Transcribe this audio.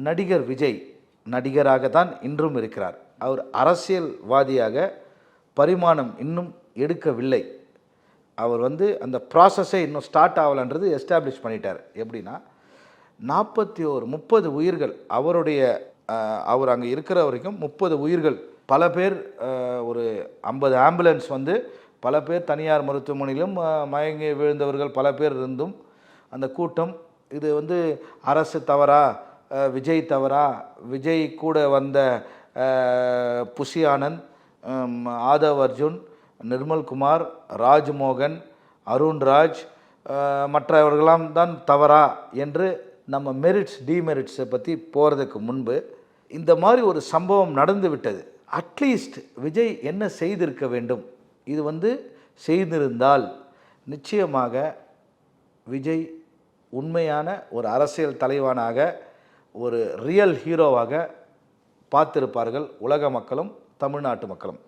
நடிகர் விஜய் நடிகராக தான் இன்றும் இருக்கிறார். அவர் அரசியல்வாதியாக பரிமாணம் இன்னும் எடுக்கவில்லை. அவர் அந்த ப்ராசஸே இன்னும் ஸ்டார்ட் ஆகலன்றது எஸ்டாப்ளிஷ் பண்ணிட்டார். எப்படின்னா 30 உயிர்கள் அவர் அங்கே இருக்கிற வரைக்கும் 30 உயிர்கள், பல பேர் ஒரு 50 ஆம்புலன்ஸ் பல பேர் தனியார் மருத்துவமனையிலும் மயங்கி விழுந்தவர்கள் பல பேர் இருந்தும் அந்த கூட்டம் இது அரசு தவறா, விஜய் தவறா, விஜய் கூட வந்த புஷி ஆனந்த், ஆதவ் அர்ஜுன், நிர்மல்குமார், ராஜ்மோகன், அருண்ராஜ் மற்றவர்களாம் தான் தவறா என்று நம்ம மெரிட்ஸ் டிமெரிட்ஸை பற்றி போகிறதுக்கு முன்பு இந்த மாதிரி ஒரு சம்பவம் நடந்து விட்டது. அட்லீஸ்ட் விஜய் என்ன செய்திருக்க வேண்டும்? இது செய்திருந்தால் நிச்சயமாக விஜய் உண்மையான ஒரு அரசியல் தலைவனாக, ஒரு ரியல் ஹீரோவாக பார்த்திருப்பார்கள் உலக மக்களும் தமிழ்நாட்டு மக்களும்.